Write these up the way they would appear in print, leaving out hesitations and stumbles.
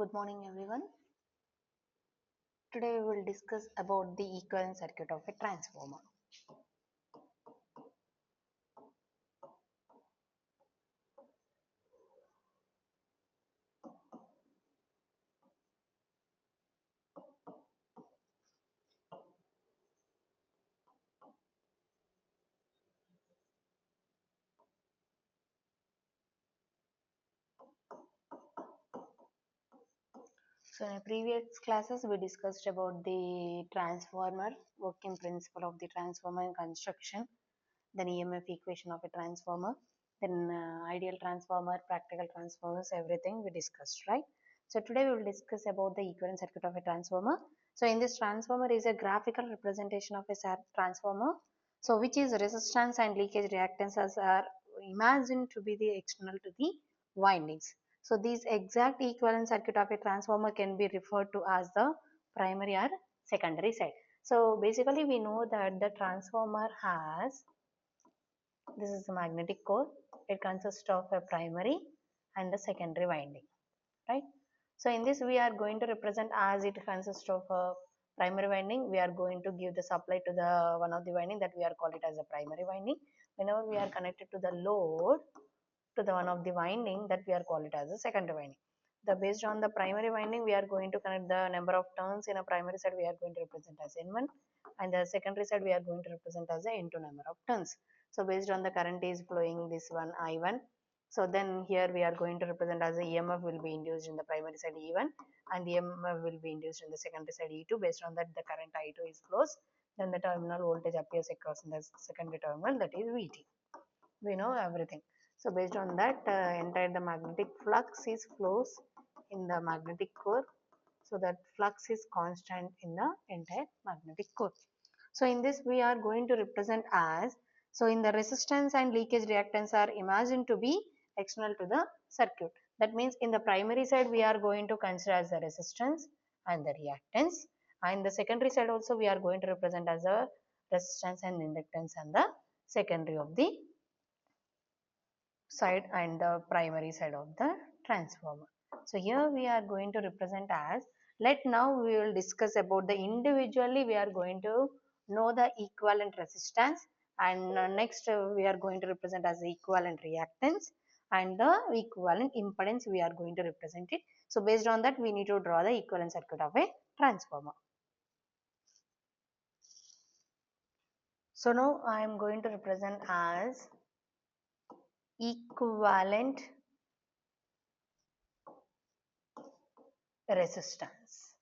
Good morning everyone. Today we will discuss about the equivalent circuit of a transformer. So in previous classes we discussed about the transformer, working principle of the transformer and construction, then EMF equation of a transformer, then ideal transformer, practical transformers, everything we discussed, right? So today we will discuss about the equivalent circuit of a transformer. So in this transformer is a graphical representation of a transformer. So which is resistance and leakage reactances are imagined to be the external to the windings. So these exact equivalent circuit of a transformer can be referred to as the primary or secondary side. So basically we know that the transformer has, this is the magnetic core. It consists of a primary and the secondary winding, right? So in this we are going to represent, as it consists of a primary winding, we are going to give the supply to the one of the winding that we are call it as a primary winding. Whenever we are connected to the load to the one of the winding, that we are call it as a secondary winding. The based on the primary winding we are going to connect the number of turns. In a primary side we are going to represent as N1, and the secondary side we are going to represent as a N2 number of turns. So based on the current is flowing this one I1, so then here we are going to represent as the EMF will be induced in the primary side E1 and the EMF will be induced in the secondary side E2. Based on that the current I2 is close, then the terminal voltage appears across in the secondary terminal, that is VT. We know everything. So based on that entire the magnetic flux is flows in the magnetic core. So that flux is constant in the entire magnetic core. So in this we are going to represent as, so in the resistance and leakage reactance are imagined to be external to the circuit. That means in the primary side we are going to consider as the resistance and the reactance, and the secondary side also we are going to represent as a resistance and inductance and the secondary of the side and the primary side of the transformer. So here we are going to represent as, let now we will discuss about the individually we are going to know the equivalent resistance, and next we are going to represent as the equivalent reactance and the equivalent impedance we are going to represent it. So based on that we need to draw the equivalent circuit of a transformer. So now I am going to represent as equivalent resistance.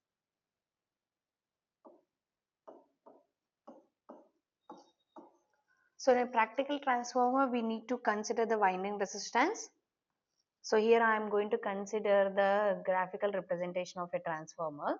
So in a practical transformer, we need to consider the winding resistance. So here I am going to consider the graphical representation of a transformer.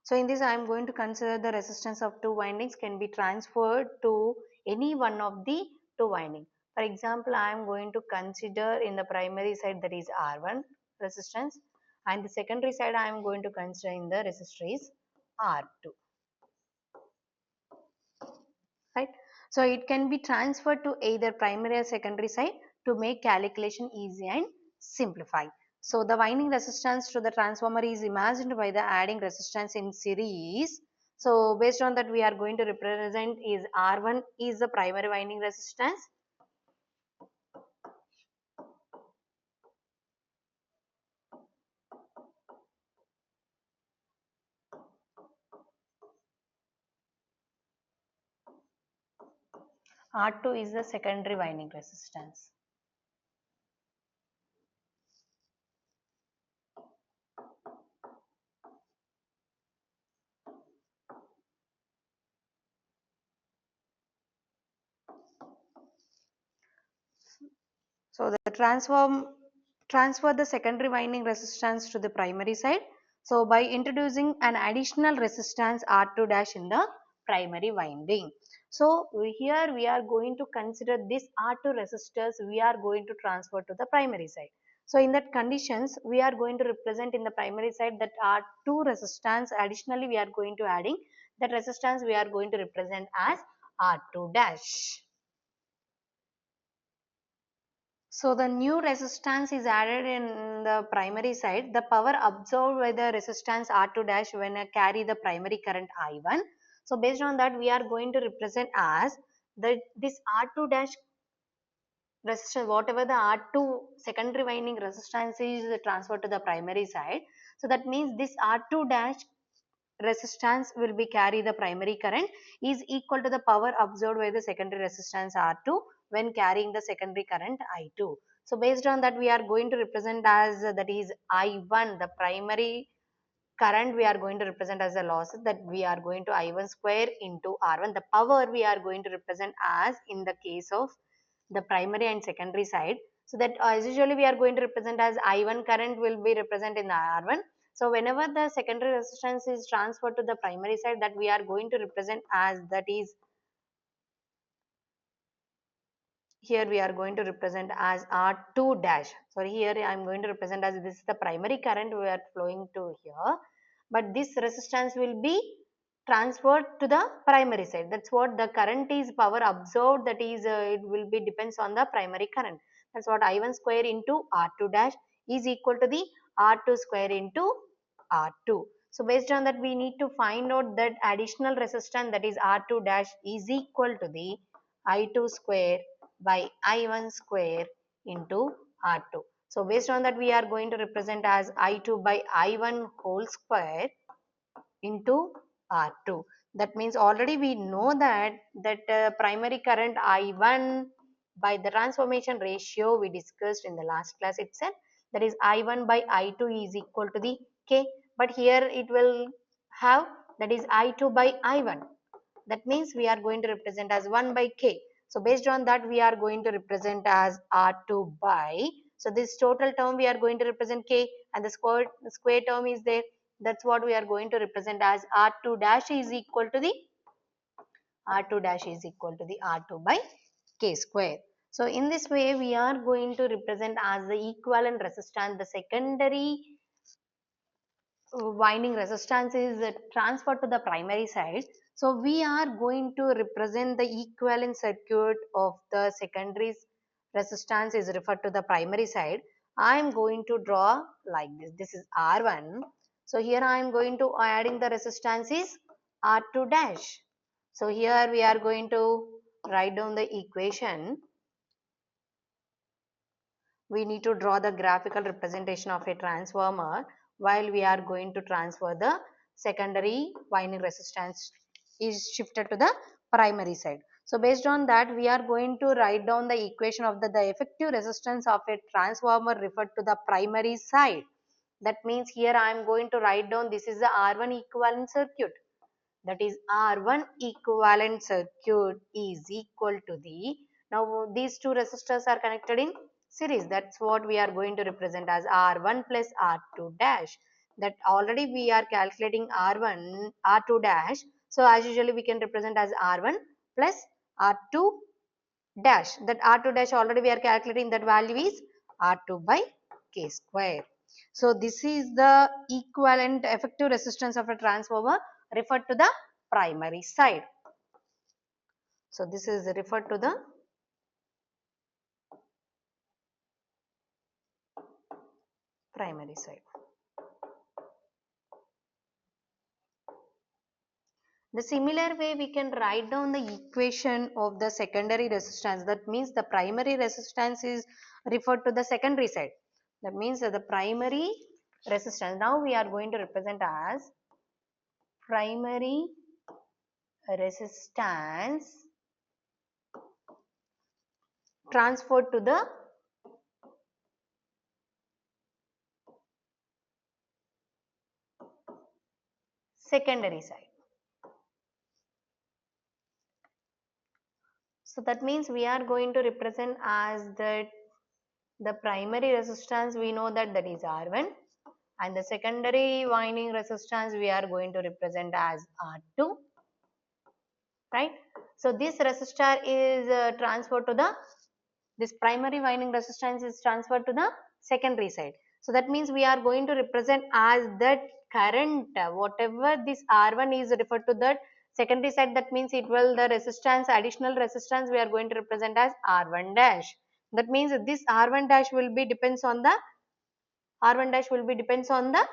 So in this I am going to consider the resistance of two windings can be transferred to any one of the two windings. For example, I am going to consider in the primary side that is R1 resistance, and the secondary side I am going to consider in the resistor is R2. Right? So it can be transferred to either primary or secondary side to make calculation easy and simplify. So the winding resistance to the transformer is imagined by the adding resistance in series. So based on that we are going to represent is R1 is the primary winding resistance, R2 is the secondary winding resistance. So the transfer the secondary winding resistance to the primary side. So by introducing an additional resistance R2 dash in the primary winding. So here we are going to consider this R2 resistors we are going to transfer to the primary side. So in that conditions we are going to represent in the primary side that R2 resistance, additionally we are going to adding that resistance we are going to represent as R2 dash. So the new resistance is added in the primary side. The power absorbed by the resistance R2 dash when I carry the primary current I1. So based on that, we are going to represent as this R2 dash resistance, whatever the R2 secondary winding resistance is transferred to the primary side. So that means this R2 dash resistance will be carry the primary current is equal to the power absorbed by the secondary resistance R2 when carrying the secondary current I2. So based on that, we are going to represent as that is I1, the primary current we are going to represent as a loss, that we are going to I1 square into R1. The power we are going to represent as in the case of the primary and secondary side. So that as usually we are going to represent as I1 current will be represented in the R1. So whenever the secondary resistance is transferred to the primary side, that we are going to represent as that is, here we are going to represent as R2 dash. Sorry, here I am going to represent as this is the primary current we are flowing to here, but this resistance will be transferred to the primary side. That's what the current is power absorbed, that is it will be depends on the primary current. That's what I1 square into R2 dash is equal to the R2 square into R2. So based on that, we need to find out that additional resistance, that is R2 dash is equal to the I2 square by I1 square into R2. So based on that, we are going to represent as I2 by I1 whole square into R2. That means already we know that primary current I1 by the transformation ratio we discussed in the last class itself, that is I1 by I2 is equal to the K, but here it will have that is I2 by I1. That means we are going to represent as 1 by K. So based on that, we are going to represent as R2 by, so this total term we are going to represent K, and the square term is there. That's what we are going to represent as R2 dash is equal to the R2 dash is equal to the R2 by K square. So in this way, we are going to represent as the equivalent resistance, the secondary winding resistance is transferred to the primary side. So we are going to represent the equivalent circuit of the secondary resistance is referred to the primary side. I am going to draw like this. This is R1. So here I am going to adding the resistance is R2 dash. So here we are going to write down the equation. We need to draw the graphical representation of a transformer while we are going to transfer the secondary winding resistance is shifted to the primary side. So based on that, we are going to write down the equation of the effective resistance of a transformer referred to the primary side. That means here I am going to write down this is the R1 equivalent circuit, that is R1 equivalent circuit is equal to the, now these two resistors are connected in series, that's what we are going to represent as R1 plus R2 dash. That already we are calculating R1 R2 dash, so as usually we can represent as R1 plus R2 dash. That R2 dash already we are calculating, that value is R2 by K square. So this is the equivalent effective resistance of a transformer referred to the primary side. So this is referred to the primary side. The similar way we can write down the equation of the secondary resistance. That means the primary resistance is referred to the secondary side. That means that the primary resistance. Now we are going to represent as primary resistance transferred to the secondary side. So that means we are going to represent as that the primary resistance we know that is R1, and the secondary winding resistance we are going to represent as R2, right? So this resistor is transferred to the, this primary winding resistance is transferred to the secondary side. So that means we are going to represent as that current, whatever this R1 is referred to that secondary side, that means it will the resistance, additional resistance we are going to represent as R1 dash. That means this R1 dash will be depends on the R1 dash will be depends on the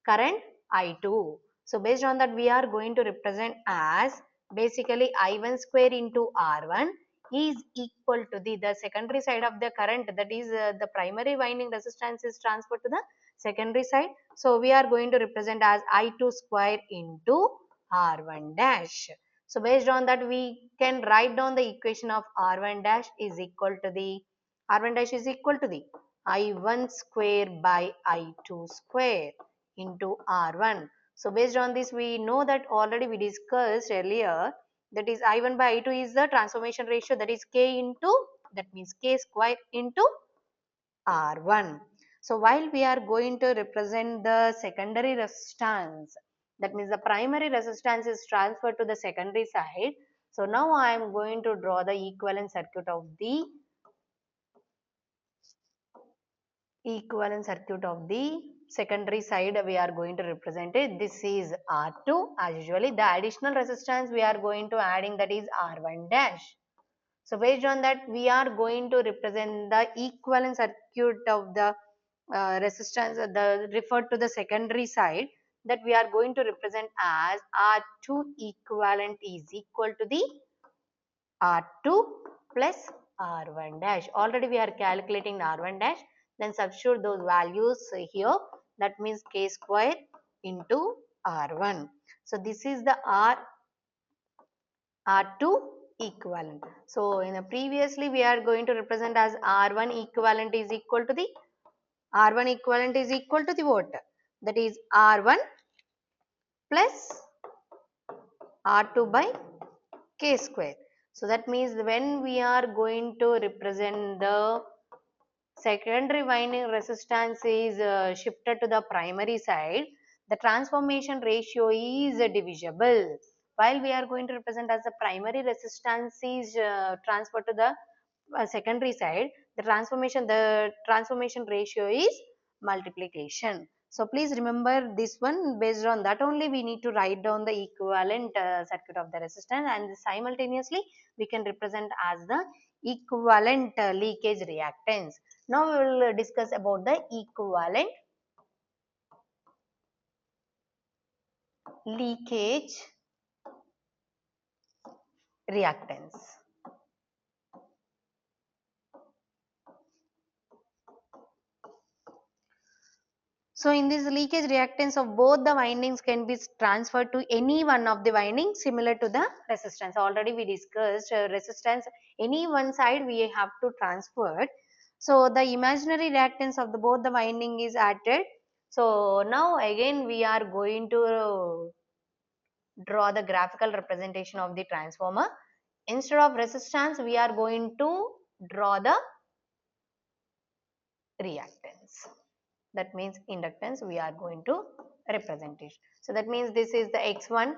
current I2. So based on that we are going to represent as basically I1 square into R1 is equal to the secondary side of the current, that is the primary winding resistance is transferred to the secondary side. So we are going to represent as I2 square into R1 dash. So based on that we can write down the equation of R1 dash is equal to the R1 dash is equal to the I1 square by I2 square into R1. So based on this we know that already we discussed earlier, that is I1 by I2 is the transformation ratio, that is K into, that means K square into R1. So while we are going to represent the secondary resistance, that means the primary resistance is transferred to the secondary side. So now I am going to draw the equivalent circuit of the secondary side. We are going to represent it. This is R2 as usually. The additional resistance we are going to adding, that is R1 dash. So based on that we are going to represent the equivalent circuit of the resistance the referred to the secondary side, that we are going to represent as R2 equivalent is equal to the R2 plus R1 dash. Already we are calculating R1 dash, then substitute those values here, that means K square into R1. So this is the R2 equivalent. So in the previously we are going to represent as R1 equivalent is equal to the what? That is R1 plus R2 by K square. So that means when we are going to represent the secondary winding resistance is shifted to the primary side, the transformation ratio is divisible. While we are going to represent as the primary resistance is transferred to the secondary side, the transformation ratio is multiplication. So please remember this one. Based on that only we need to write down the equivalent circuit of the resistance, and simultaneously we can represent as the equivalent leakage reactance. Now we will discuss about the equivalent leakage reactance. So in this leakage reactance of both the windings can be transferred to any one of the windings similar to the resistance. Already we discussed resistance, any one side we have to transfer. So the imaginary reactance of the both the winding is added. So now again we are going to draw the graphical representation of the transformer. Instead of resistance we are going to draw the reactance. That means inductance we are going to represent it. So that means this is the x1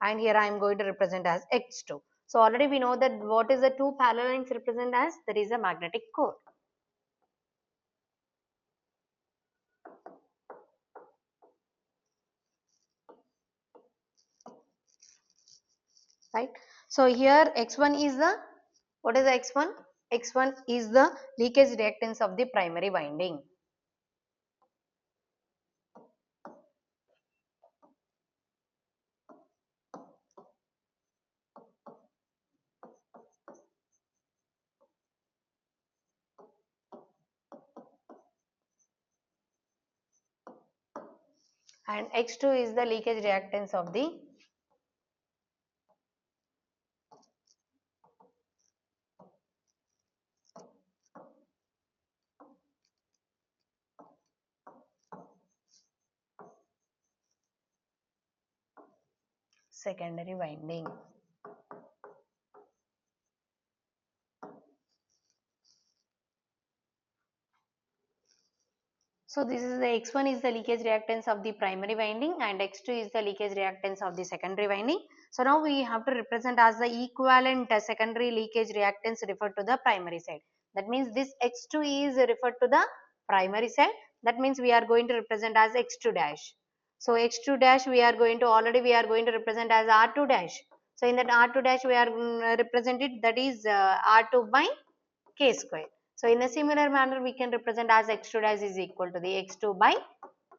and here I am going to represent as x2. So already we know that what is the two parallel lines represent as, that is a magnetic core. Right. So here x1 is the, what is the x1? X1 is the leakage reactance of the primary winding. And x2 is the leakage reactance of the secondary winding. So this is the x1 is the leakage reactance of the primary winding and x2 is the leakage reactance of the secondary winding. So now we have to represent as the equivalent secondary leakage reactance referred to the primary side. That means this x2 is referred to the primary side. That means we are going to represent as x2 dash. So x2 dash we are going to represent as r2 dash. So in that r2 dash we are represented, that is r2 by k square. So in a similar manner, we can represent as x2 dash is equal to the x2 by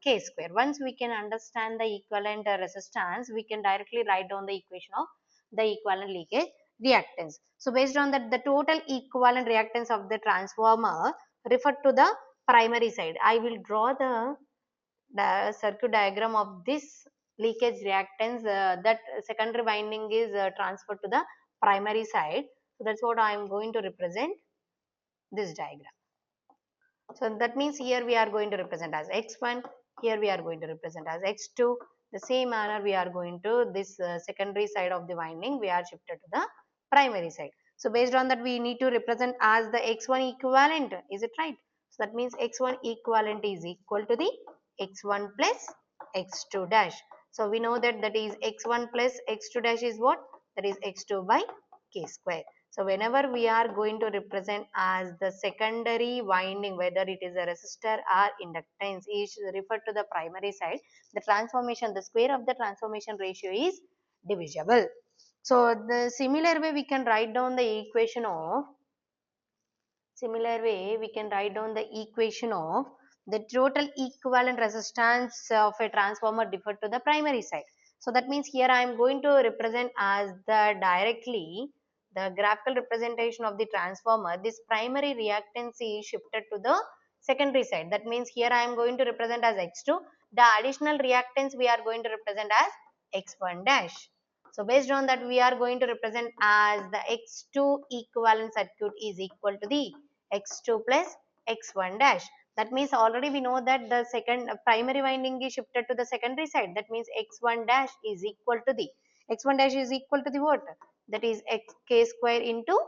k square. Once we can understand the equivalent resistance, we can directly write down the equation of the equivalent leakage reactance. So based on that, the total equivalent reactance of the transformer referred to the primary side. I will draw the circuit diagram of this leakage reactance, that secondary winding is transferred to the primary side. So that's what I am going to represent this diagram. So that means here we are going to represent as x1, here we are going to represent as x2. The same manner we are going to this secondary side of the winding, we are shifted to the primary side. So based on that, we need to represent as the x1 equivalent, is it right? So that means x1 equivalent is equal to the x1 plus x2 dash. So we know that that is x1 plus x2 dash is what? That is x2 by k square. So whenever we are going to represent as the secondary winding, whether it is a resistor or inductance, is referred to the primary side, the transformation, the square of the transformation ratio is divisible. So the similar way we can write down the equation of the total equivalent resistance of a transformer differed to the primary side. So that means here I am going to represent as the directly the graphical representation of the transformer. This primary reactance is shifted to the secondary side. That means here I am going to represent as x2. The additional reactance we are going to represent as x1 dash. So based on that, we are going to represent as the x2 equivalent circuit is equal to the x2 plus x1 dash. That means already we know that the second primary winding is shifted to the secondary side. That means x1 dash is equal to the what? That is k square into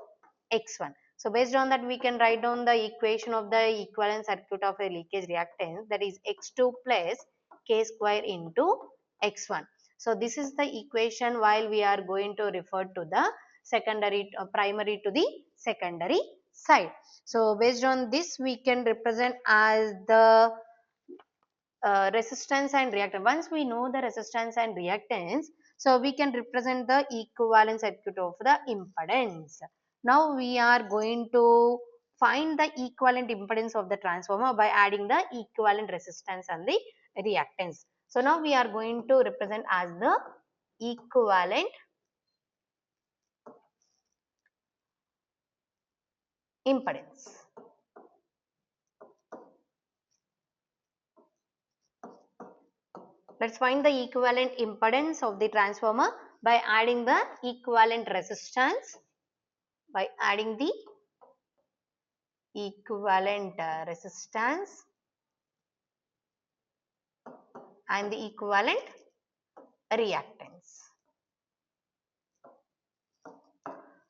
x1. So based on that, we can write down the equation of the equivalent circuit of a leakage reactance, that is x2 plus k square into x1. So this is the equation while we are going to refer to the secondary primary to the secondary side. So based on this, we can represent as the resistance and reactance. Once we know the resistance and reactance, so we can represent the equivalent circuit of the impedance. Now we are going to find the equivalent impedance of the transformer by adding the equivalent resistance and the reactance. So now we are going to represent as the equivalent impedance. Let's find the equivalent impedance of the transformer by adding the equivalent resistance, by adding the equivalent resistance and the equivalent reactance.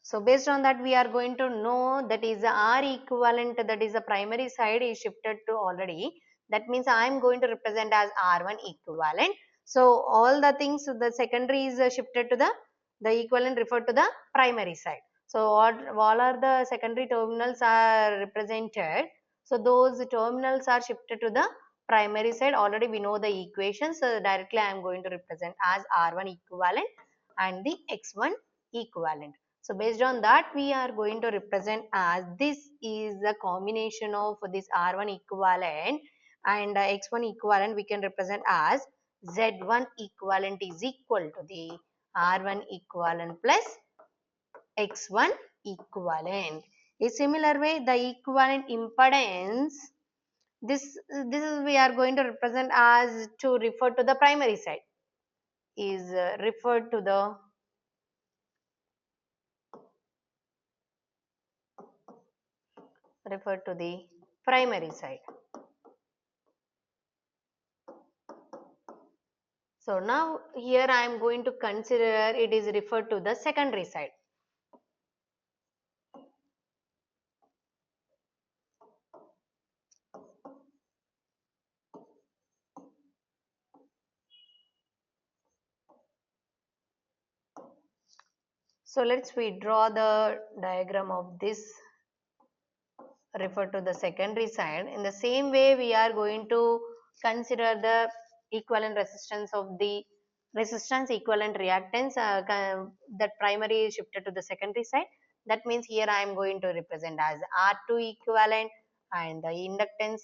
So based on that, we are going to know that is the R equivalent, that is the primary side is shifted to already. That means I am going to represent as R1 equivalent. So all the things, the secondary is shifted to the equivalent referred to the primary side. So all are the secondary terminals are represented. So those terminals are shifted to the primary side. Already we know the equations. So directly I am going to represent as R1 equivalent and the X1 equivalent. So based on that, we are going to represent as this is the combination of this R1 equivalent and X1 equivalent. We can represent as Z1 equivalent is equal to the R1 equivalent plus X1 equivalent. A similar way, the equivalent impedance, this is we are going to represent as to refer to the primary side, is referred to the primary side. So now here I am going to consider it is referred to the secondary side. So let's we draw the diagram of this refer to the secondary side. In the same way, we are going to consider the equivalent resistance of the resistance equivalent reactance, that primary is shifted to the secondary side. That means here I am going to represent as R2 equivalent, and the inductance,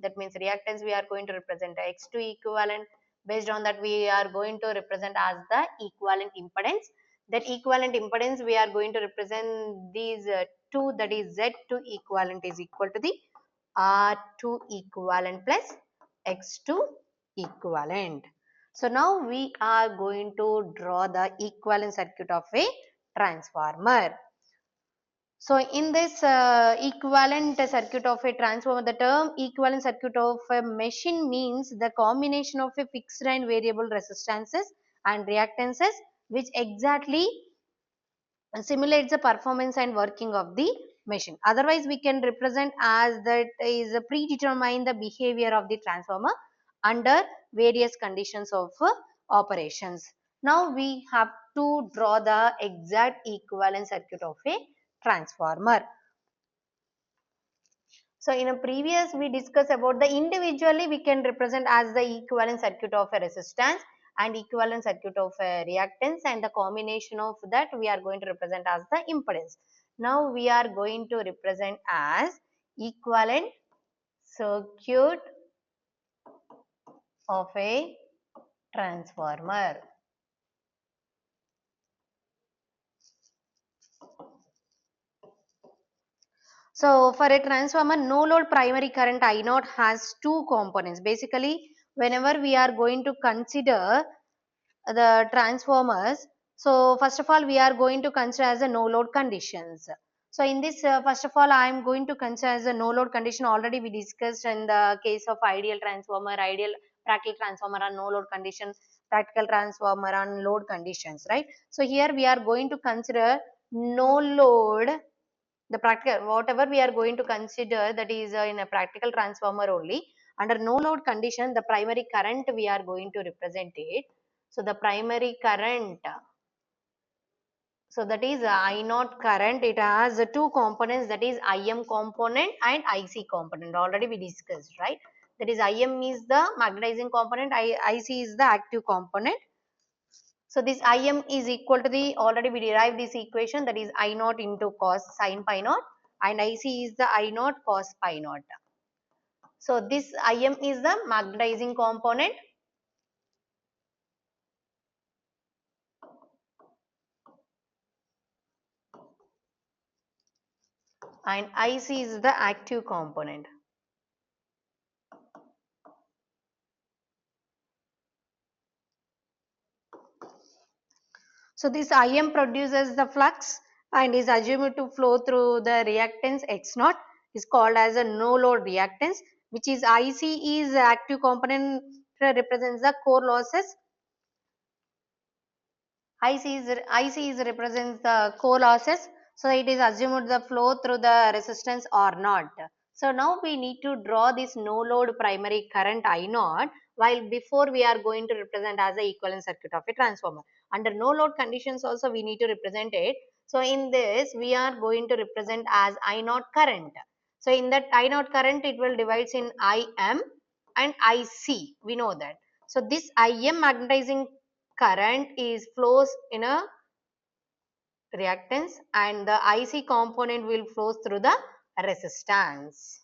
that means reactance, we are going to represent X2 equivalent. Based on that, we are going to represent as the equivalent impedance. That equivalent impedance, we are going to represent these two, that is Z2 equivalent is equal to the R2 equivalent plus X2 equivalent. So now we are going to draw the equivalent circuit of a transformer. So in this equivalent circuit of a transformer, the term equivalent circuit of a machine means the combination of a fixed and variable resistances and reactances which exactly simulates the performance and working of the machine. Otherwise, we can represent as that is predetermine the behavior of the transformer under various conditions of operations. Now we have to draw the exact equivalent circuit of a transformer. So in a previous we discussed about the individually we can represent as the equivalent circuit of a resistance and equivalent circuit of a reactance, and the combination of that we are going to represent as the impedance. Now we are going to represent as equivalent circuit of a transformer. So for a transformer, no load primary current I naught has two components. Basically, whenever we are going to consider the transformers, so first of all we are going to consider as a no load conditions. So in this first of all I am going to consider as a no load condition. Already we discussed in the case of ideal transformer, ideal practical transformer on no load condition, practical transformer on load conditions, right? So here we are going to consider no load, the practical whatever we are going to consider, that is in a practical transformer only. Under no load condition, the primary current we are going to represent it. So the primary current, so that is I naught current, it has two components, that is IM component and IC component. Already we discussed, right? That is IM is the magnetizing component, IC is the active component. So this Im is equal to the, already we derived this equation, that is I naught into cos sin pi naught, and Ic is the I naught cos pi naught. So this Im is the magnetizing component, and Ic is the active component. So this Im produces the flux and is assumed to flow through the reactance X naught, is called as a no load reactance, which is Ic is active component, represents the core losses. IC is represents the core losses. So it is assumed the flow through the resistance or not. So now we need to draw this no load primary current I naught, while before we are going to represent as the equivalent circuit of a transformer. Under no load conditions also we need to represent it. So in this we are going to represent as I naught current. So in that I naught current, it will divides in IM and IC, we know that. So this IM magnetizing current is flows in a reactance, and the IC component will flow through the resistance.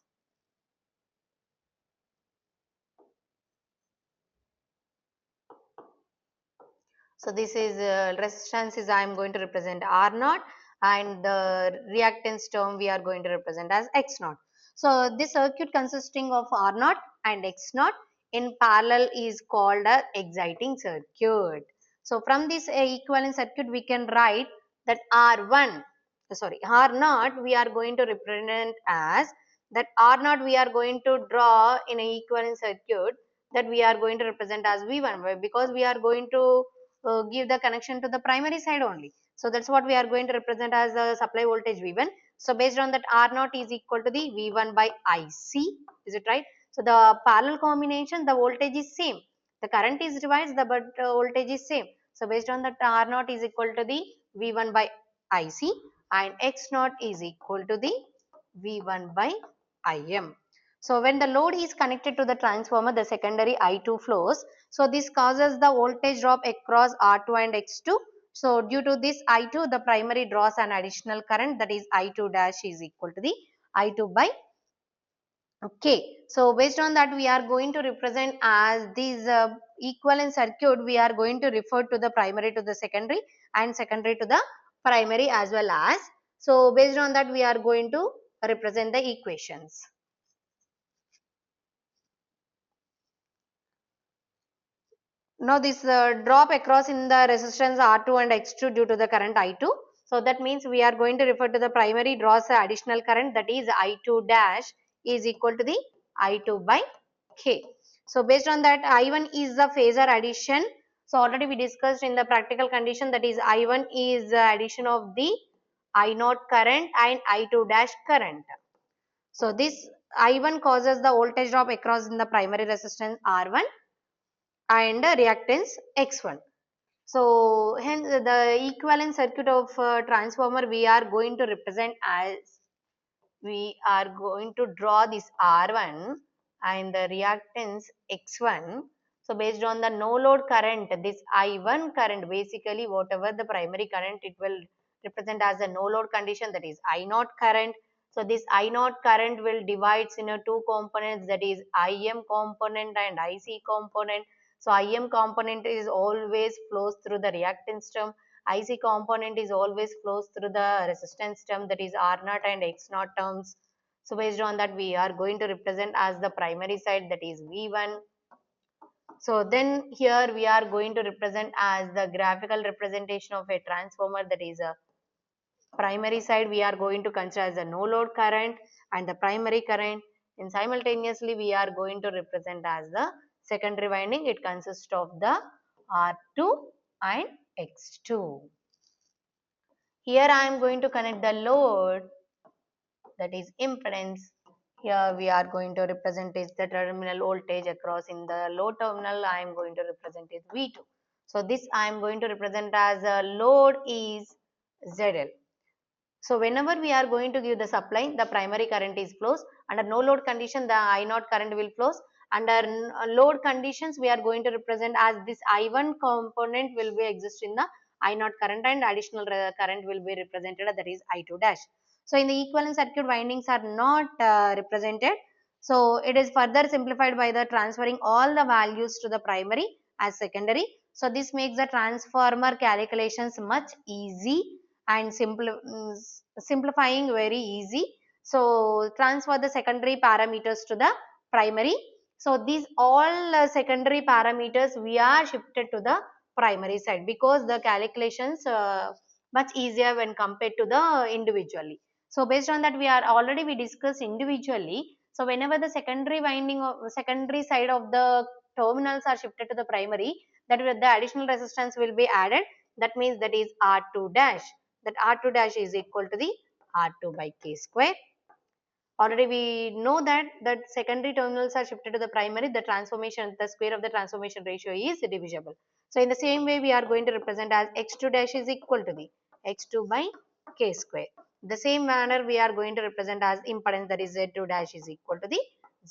So this is resistance is I am going to represent R naught, and the reactance term we are going to represent as X naught. So this circuit consisting of R naught and X naught in parallel is called a exciting circuit. So from this equivalent circuit we can write that R1, sorry, R naught we are going to represent as that R naught we are going to draw in an equivalent circuit, that we are going to represent as V1, because we are going to give the connection to the primary side only. So that's what we are going to represent as the supply voltage V1. So based on that, R naught is equal to the V1 by IC. Is it right? So the parallel combination, the voltage is same. The current is revised, the but voltage is same. So based on that, R naught is equal to the V1 by IC, and X naught is equal to the V1 by IM. So when the load is connected to the transformer, the secondary I2 flows. So this causes the voltage drop across R2 and X2. So due to this I2, the primary draws an additional current, that is I2 dash is equal to the I2 by K. So based on that, we are going to represent as this equivalent circuit. We are going to refer to the primary to the secondary and secondary to the primary as well as. So based on that, we are going to represent the equations. Now this drop across in the resistance R2 and X2 due to the current I2. So that means we are going to refer to the primary draws the additional current, that is I2 dash is equal to the I2 by K. So based on that, I1 is the phasor addition. So already we discussed in the practical condition, that is I1 is the addition of the I0 current and I2 dash current. So this I1 causes the voltage drop across in the primary resistance R1 and reactance X1. So hence the equivalent circuit of transformer we are going to represent as, we are going to draw this R1 and the reactance X1. So based on the no load current, this I1 current, basically whatever the primary current, it will represent as a no load condition, that is I0 current. So this I0 current will divides in a two components, that is IM component and IC component. So IM component is always flows through the reactance term. IC component is always flows through the resistance term, that is R0 and X0 terms. So based on that, we are going to represent as the primary side, that is V1. So then here we are going to represent as the graphical representation of a transformer, that is a primary side we are going to consider as a no load current and the primary current, and simultaneously we are going to represent as the secondary winding. It consists of the R2 and X2. Here I am going to connect the load, that is impedance. Here we are going to represent is the terminal voltage across in the load terminal. I am going to represent is V2. So this I am going to represent as a load is ZL. So whenever we are going to give the supply, the primary current is flows. Under no load condition, the I0 current will flows. Under load conditions, we are going to represent as this I1 component will be exist in the I0 current and additional current will be represented, that is I2 dash. So in the equivalent circuit, windings are not represented. So it is further simplified by the transferring all the values to the primary as secondary. So this makes the transformer calculations much easy and simplifying very easy. So transfer the secondary parameters to the primary. So these all secondary parameters we are shifted to the primary side because the calculations much easier when compared to the individually. So based on that, we are already we discussed individually. So whenever the secondary winding of secondary side of the terminals are shifted to the primary, that will, the additional resistance will be added. That means that is R2 dash, that R2 dash is equal to the R2 by K square. Already we know that secondary terminals are shifted to the primary, the transformation, the square of the transformation ratio is divisible. So in the same way, we are going to represent as X2 dash is equal to the X2 by K square. The same manner we are going to represent as impedance, that is Z2 dash is equal to the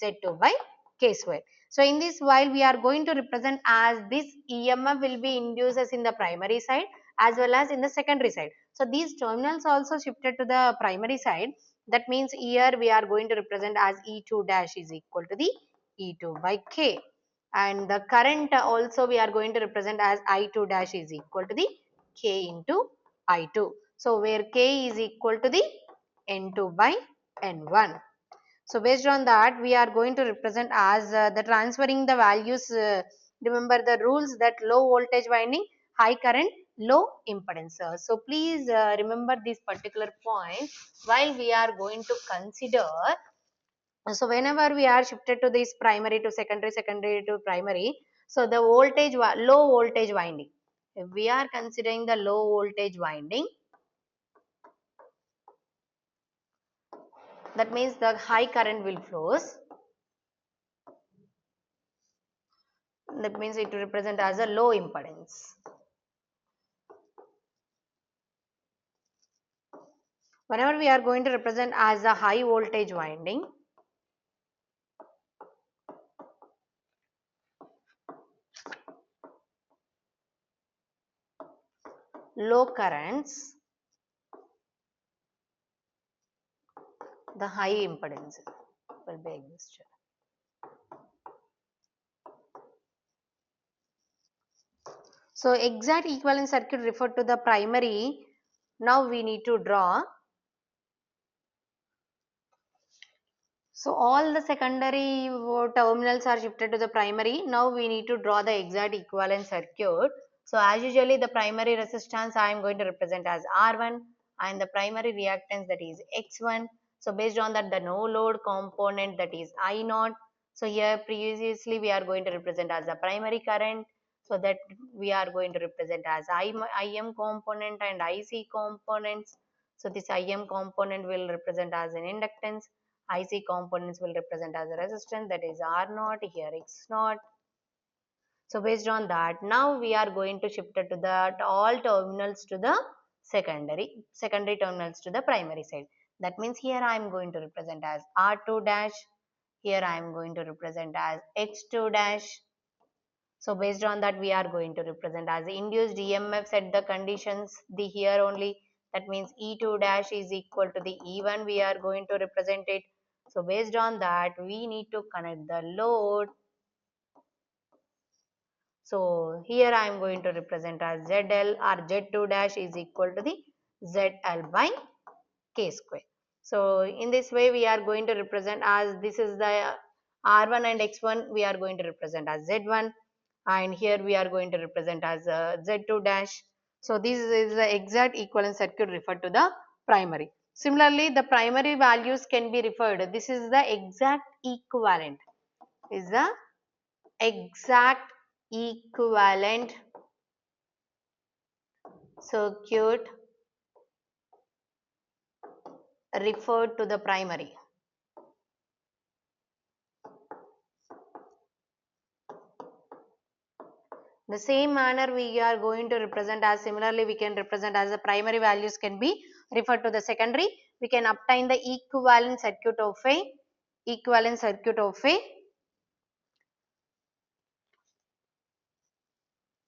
Z2 by K square. So in this, while we are going to represent as this EMF will be induced as in the primary side as well as in the secondary side. So these terminals also shifted to the primary side. That means here we are going to represent as E2 dash is equal to the E2 by K. And the current also we are going to represent as I2 dash is equal to the K into I2. So where K is equal to the N2 by N1. So based on that, we are going to represent as the transferring the values. Remember the rules, that low voltage winding, high current, low impedance. So please remember this particular point while we are going to consider. So whenever we are shifted to this primary to secondary, secondary to primary, so the voltage, low voltage winding. If we are considering the low voltage winding, that means the high current will flows. That means it will represent as a low impedance. Whenever we are going to represent as a high voltage winding, low currents, the high impedance will be existed. So exact equivalent circuit referred to the primary. Now we need to draw. So all the secondary terminals are shifted to the primary. Now we need to draw the exact equivalent circuit. So as usually the primary resistance I am going to represent as R1 and the primary reactance that is X1. So based on that the no load component that is I0. So here previously we are going to represent as the primary current. So that we are going to represent as IM component and IC components. So this IM component will represent as an inductance. IC components will represent as a resistance, that is R naught, here X naught. So based on that, now we are going to shift it to the all terminals to the secondary terminals to the primary side. That means here I am going to represent as R2 dash, here I am going to represent as X2 dash. So based on that, we are going to represent as the induced EMF set the conditions, the here only. That means E2 dash is equal to the E1. We are going to represent it. So based on that, we need to connect the load. So here I am going to represent as ZL or Z2 dash is equal to the ZL by K square. So in this way, we are going to represent as this is the R1 and X1. We are going to represent as Z1. And here we are going to represent as Z2 dash. So this is the exact equivalent circuit referred to the primary. Similarly, the primary values can be referred. This is the exact equivalent. Is the exact equivalent circuit referred to the primary. The same manner we are going to represent as similarly we can represent as the primary values can be referred to the secondary. We can obtain the equivalent circuit of a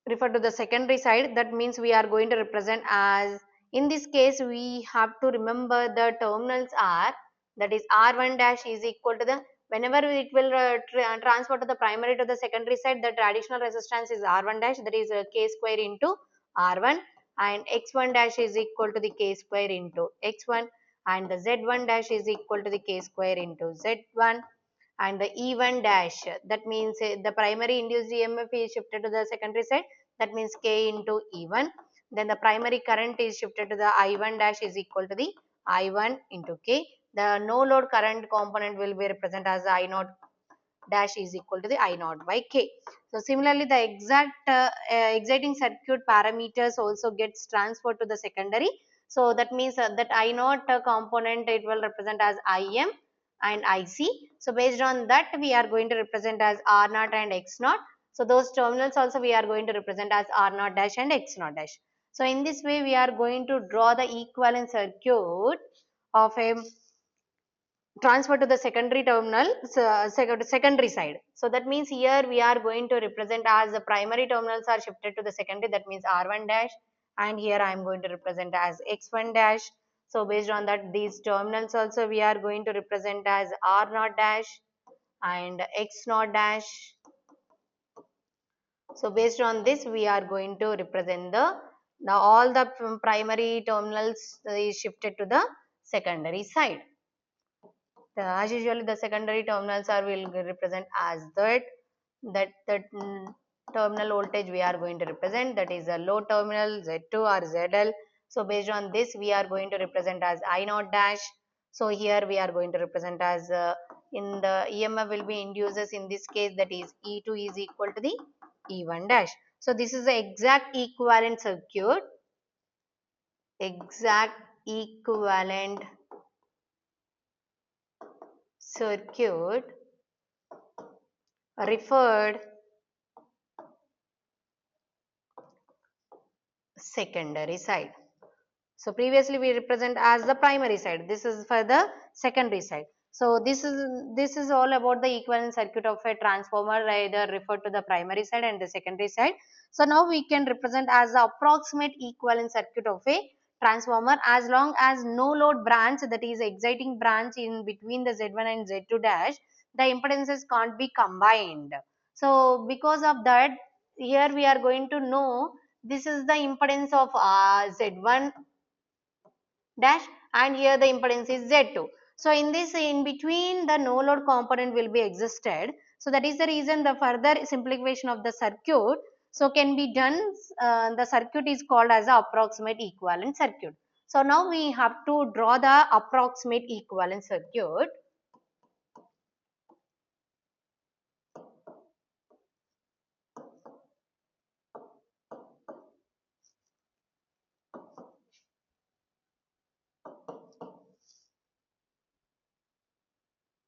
refer to the secondary side. That means we are going to represent as in this case we have to remember the terminals are that is R1 dash is equal to the whenever it will transfer to the primary to the secondary side, the traditional resistance is R1 dash, that is K square into R1, and X1 dash is equal to the K square into X1, and the Z1 dash is equal to the K square into Z1, and the E1 dash, that means the primary induced EMF is shifted to the secondary side, that means K into E1. Then the primary current is shifted to the I1 dash is equal to the I1 into K. The no load current component will be represented as I naught dash is equal to the I naught by K. So similarly, the exact exciting circuit parameters also gets transferred to the secondary. So that means that I naught component it will represent as IM and IC. So based on that, we are going to represent as R naught and X naught. So those terminals also we are going to represent as R naught dash and X naught dash. So in this way, we are going to draw the equivalent circuit of a transfer to the secondary terminal, secondary side. So that means here we are going to represent as the primary terminals are shifted to the secondary, that means R1 dash, and here I am going to represent as X1 dash. So based on that, these terminals also we are going to represent as R0 dash and X0 dash. So based on this, we are going to represent the now all the primary terminals is shifted to the secondary side. As usually the secondary terminals are will represent as that terminal voltage we are going to represent, that is a low terminal Z2 or ZL. So based on this, we are going to represent as I0 dash. So here we are going to represent as in the EMF will be induces in this case, that is E2 is equal to the E1 dash. So this is the exact equivalent circuit, exact equivalent circuit referred secondary side. So previously we represent as the primary side. This is for the secondary side. So this is all about the equivalent circuit of a transformer, either referred to the primary side and the secondary side. So now we can represent as the approximate equivalent circuit of a transformer as long as no load branch, that is exciting branch in between the Z1 and Z2 dash, the impedances can't be combined. So because of that, here we are going to know this is the impedance of Z1 dash, and here the impedance is Z2. So in this, in between, the no load component will be existed. So that is the reason the further simplification of the circuit so can be done. The circuit is called as the approximate equivalent circuit. So now we have to draw the approximate equivalent circuit.